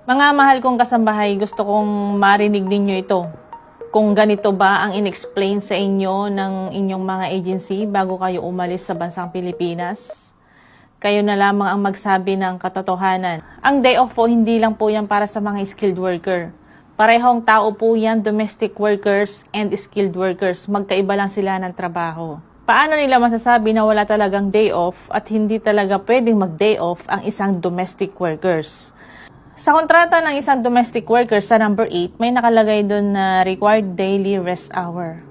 Mga mahal kong kasambahay, gusto kong marinig ninyo ito. Kung ganito ba ang inexplain sa inyo ng inyong mga agency bago kayo umalis sa bansang Pilipinas? Kayo na lamang ang magsabi ng katotohanan. Ang day off po, hindi lang po yan para sa mga skilled worker. Parehong tao po yan, domestic workers and skilled workers. Magkaiba lang sila ng trabaho. Paano nila masasabi na wala talagang day off at hindi talaga pwedeng mag-day off ang isang domestic workers? Sa kontrata ng isang domestic worker sa number 8, may nakalagay doon na required daily rest hour.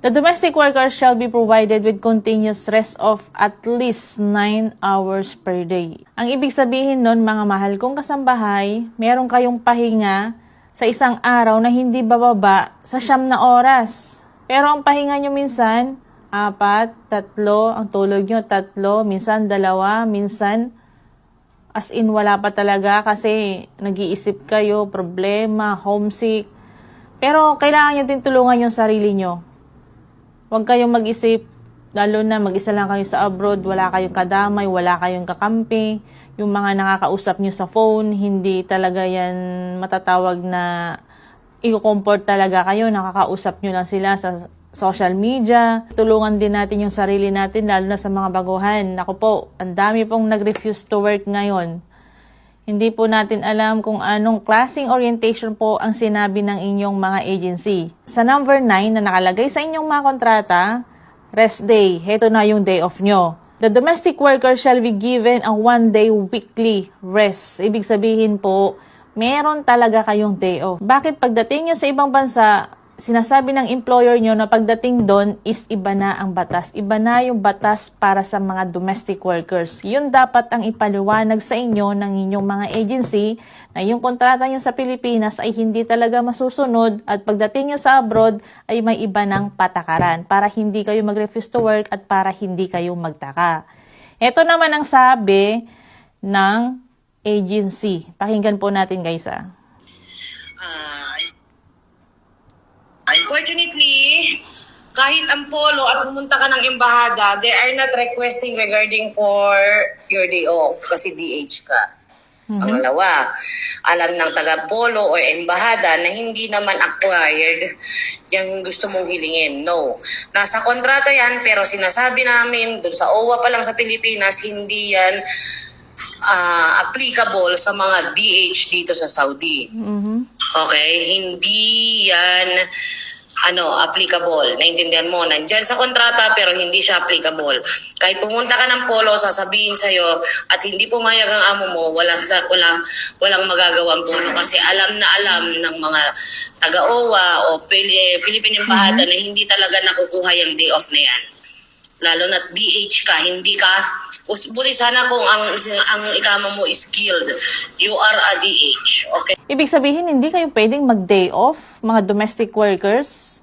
The domestic worker shall be provided with continuous rest of at least 9 hours per day. Ang ibig sabihin nun, mga mahal kong kasambahay, meron kayong pahinga sa isang araw na hindi bababa sa 9 na oras. Pero ang pahinga nyo minsan, 4, 3, ang tulog nyo 3, minsan 2, minsan as in, wala pa talaga kasi nag-iisip kayo, problema, homesick. Pero kailangan nyo din tulungan yung sarili nyo. Huwag kayong mag-isip, lalo na mag-isa lang kayo sa abroad, wala kayong kadamay, wala kayong kakampi. Yung mga nakakausap nyo sa phone, hindi talaga yan matatawag na i-comfort talaga kayo. Nakakausap nyo lang sila sa social media. Tulungan din natin yung sarili natin, lalo na sa mga baguhan. Naku po, ang dami pong nag-refuse to work ngayon. Hindi po natin alam kung anong klaseng orientation po ang sinabi ng inyong mga agency. Sa number 9 na nakalagay sa inyong mga kontrata, rest day. Heto na yung day off nyo. The domestic worker shall be given a 1-day weekly rest. Ibig sabihin po, meron talaga kayong day off. Bakit pagdating nyo sa ibang bansa, sinasabi ng employer nyo na pagdating doon is iba na ang batas. Iba na yung batas para sa mga domestic workers. Yun dapat ang ipaliwanag sa inyo ng inyong mga agency na yung kontrata nyo sa Pilipinas ay hindi talaga masusunod at pagdating nyo sa abroad ay may iba ng patakaran para hindi kayo mag-refuse to work at para hindi kayo magtaka. Ito naman ang sabi ng agency. Pakinggan po natin, guys. Unfortunately, kahit ang polo at pumunta ka ng embahada, they are not requesting regarding for your day off kasi DH ka. Pangalawa, alam ng taga-polo o embahada na hindi naman acquired yung gusto mong hilingin. No. Nasa kontrata yan, pero sinasabi namin dun sa OWA pa lang sa Pilipinas, hindi yan applicable sa mga DH dito sa Saudi. Okay? Hindi yan applicable. Naintindihan mo, nandyan sa kontrata pero hindi siya applicable. Kahit pumunta ka ng polo, sasabihin sa'yo at hindi pumayag ang amo mo, walang magagawang polo kasi alam na alam ng mga taga-OWA o Philippine Embahada na hindi talaga nakukuha yung day off na yan. Lalo na DH ka, hindi ka. Buti sana kung ang ikama mo is skilled. You are a DH. Okay? Ibig sabihin, hindi kayo pwedeng mag-day off, mga domestic workers.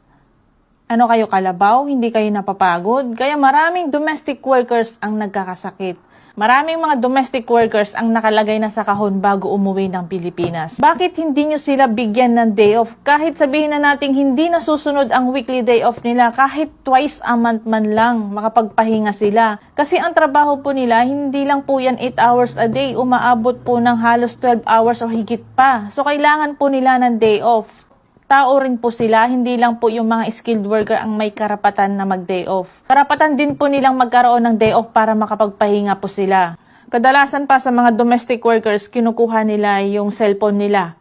Ano kayo, kalabaw? Hindi kayo napapagod? Kaya maraming domestic workers ang nagkakasakit. Maraming mga domestic workers ang nakalagay na sa kahon bago umuwi ng Pilipinas. Bakit hindi nyo sila bigyan ng day off? Kahit sabihin na natin hindi nasusunod ang weekly day off nila, kahit twice a month man lang, makapagpahinga sila. Kasi ang trabaho po nila, hindi lang po yan 8 hours a day, umaabot po ng halos 12 hours o higit pa. So kailangan po nila ng day off. Tao rin po sila, hindi lang po yung mga skilled worker ang may karapatan na mag-day off. Karapatan din po nilang magkaroon ng day off para makapagpahinga po sila. Kadalasan pa sa mga domestic workers, kinukuha nila yung cellphone nila.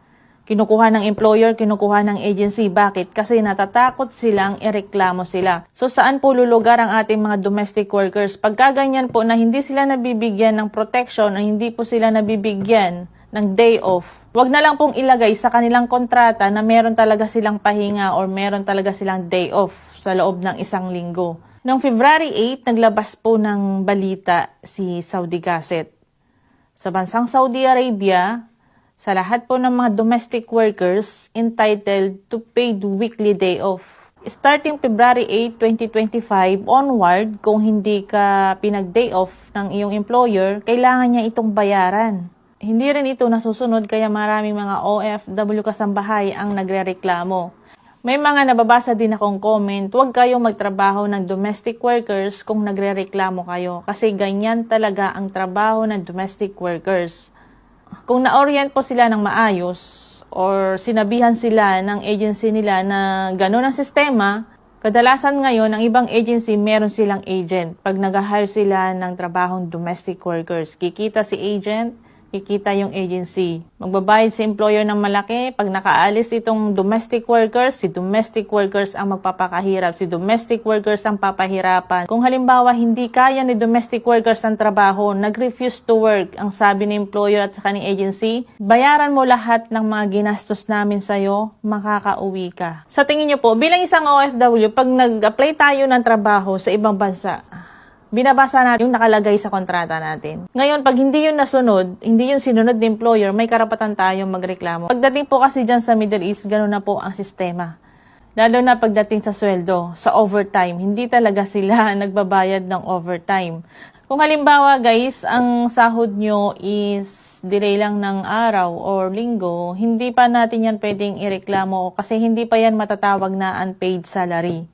Kinukuha ng employer, kinukuha ng agency. Bakit? Kasi natatakot silang ireklamo sila. So saan po lulugar ang ating mga domestic workers? Pagka ganyan po na hindi sila nabibigyan ng protection, na hindi po sila nabibigyan ng day off, wag na lang pong ilagay sa kanilang kontrata na meron talaga silang pahinga or meron talaga silang day off sa loob ng 1 linggo. Noong February 8, naglabas po ng balita si Saudi Gazette. Sa bansang Saudi Arabia, sa lahat po ng mga domestic workers entitled to paid weekly day off. Starting February 8, 2025 onward, kung hindi ka pinag-day off ng iyong employer, kailangan niya itong bayaran. Hindi rin ito nasusunod kaya maraming mga OFW kasambahay ang nagrereklamo. May mga nababasa din akong comment, huwag kayong magtrabaho ng domestic workers kung nagrereklamo kayo kasi ganyan talaga ang trabaho ng domestic workers. kung na-orient po sila ng maayos or sinabihan sila ng agency nila na gano'n ang sistema, kadalasan ngayon, ang ibang agency, meron silang agent. Pag nag-hire sila ng trabahong domestic workers, kikita si agent, kikita yung agency. Magbabayad si employer ng malaki. Pag nakaalis itong domestic workers, si domestic workers ang magpapakahirap. Si domestic workers ang papahirapan. Kung halimbawa hindi kaya ni domestic workers ang trabaho, nag-refuse to work, ang sabi ni employer at saka ni agency, bayaran mo lahat ng mga ginastos namin sa'yo, makakauwi ka. Sa tingin niyo po, bilang isang OFW, pag nag-apply tayo ng trabaho sa ibang bansa, binabasa natin yung nakalagay sa kontrata natin. Ngayon, pag hindi yun nasunod, hindi yun sinunod ng employer, may karapatan tayong magreklamo. Pagdating po kasi dyan sa Middle East, gano'n na po ang sistema. Lalo na pagdating sa sweldo, sa overtime, hindi talaga sila nagbabayad ng overtime. Kung halimbawa guys, ang sahod nyo is delay lang ng araw or linggo, hindi pa natin yan pwedeng ireklamo kasi hindi pa yan matatawag na unpaid salary.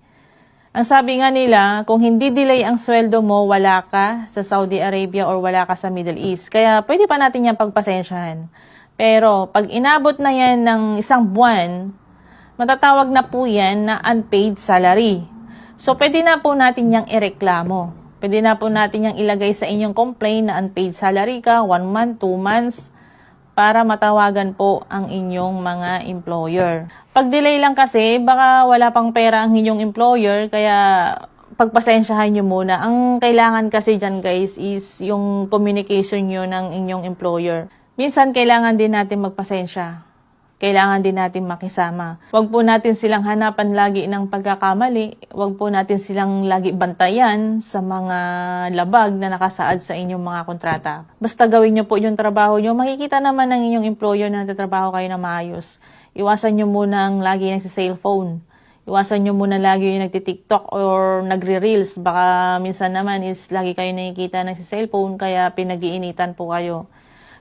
Ang sabi nga nila, kung hindi delay ang sweldo mo, wala ka sa Saudi Arabia or wala ka sa Middle East. Kaya pwede pa natin yan pagpasensyahan. Pero pag inabot na yan ng isang buwan, matatawag na po yan na unpaid salary. So pwede na po natin yang ireklamo. Pwede na po natin yang ilagay sa inyong complaint na unpaid salary ka, 1 month, 2 months, para matawagan po ang inyong mga employer. Pag delay lang kasi, baka wala pang pera ang inyong employer, kaya pagpasensyahan nyo muna. Ang kailangan kasi dyan guys is yung communication nyo ng inyong employer. Minsan kailangan din natin magpasensya. Kailangan din natin makisama. Huwag po natin silang hanapan lagi ng pagkakamali. Huwag po natin silang lagi bantayan sa mga labag na nakasaad sa inyong mga kontrata. Basta gawin nyo po yung trabaho nyo, makikita naman ng inyong employer na nagtatrabaho kayo na maayos. Iwasan nyo muna ang lagi nagsi-cellphone. Iwasan nyo muna lagi yung nagti-TikTok or nagre-reels. Baka minsan naman is lagi kayo nakikita nagsi-cellphone kaya pinag-iinitan po kayo.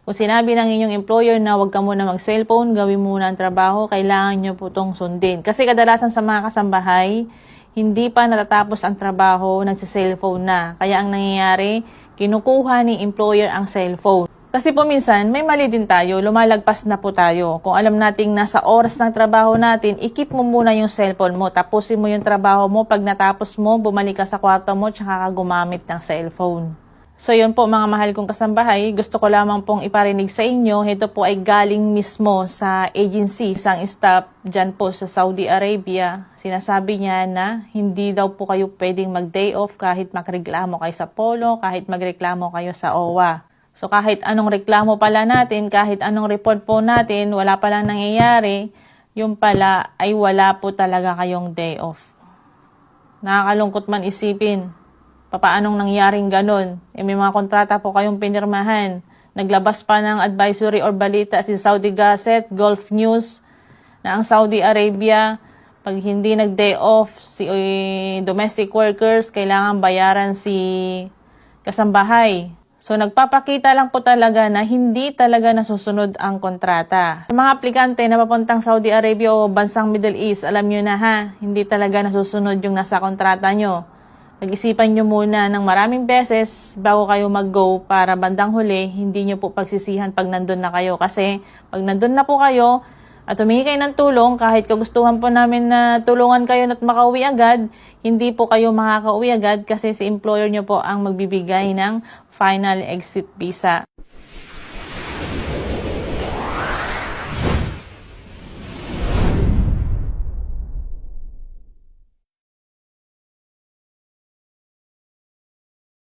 Kung sinabi ng inyong employer na huwag ka muna mag-cellphone, gawin muna ang trabaho, kailangan nyo po itong sundin. Kasi kadalasan sa mga kasambahay, hindi pa natatapos ang trabaho, nagsa-cellphone na. Kaya ang nangyayari, kinukuha ni employer ang cellphone. Kasi po minsan, may mali din tayo, lumalagpas na po tayo. Kung alam nating nasa oras ng trabaho natin, ikip mo muna yung cellphone mo, tapusin mo yung trabaho mo, pag natapos mo, bumalik ka sa kwarto mo, tsaka ka gumamit ng cellphone. So yun po mga mahal kong kasambahay, gusto ko lamang pong iparinig sa inyo, ito po ay galing mismo sa agency, isang staff dyan po sa Saudi Arabia. Sinasabi niya na hindi daw po kayo pwedeng mag-day off kahit magreklamo kayo sa polo, kahit magreklamo kayo sa OWA. So kahit anong reklamo pala natin, kahit anong report po natin, wala palang nangyayari, yung pala ay wala po talaga kayong day off. Nakakalungkot man isipin. Paanong nangyaring ganun? May mga kontrata po kayong pinirmahan. Naglabas pa ng advisory or balita si Saudi Gazette, Gulf News, na ang Saudi Arabia, pag hindi nag-day off si domestic workers, kailangan bayaran si kasambahay. So nagpapakita lang po talaga na hindi talaga nasusunod ang kontrata. Sa mga aplikante na papuntang Saudi Arabia o bansang Middle East, alam nyo na ha, hindi talaga nasusunod yung nasa kontrata nyo. Pag-isipan nyo muna ng maraming beses bago kayo mag-go para bandang huli, hindi nyo po pagsisihan pag nandun na kayo. Kasi pag nandun na po kayo at humingi kayo ng tulong, kahit kagustuhan po namin na tulungan kayo at makauwi agad, hindi po kayo makakauwi agad kasi si employer nyo po ang magbibigay ng final exit visa.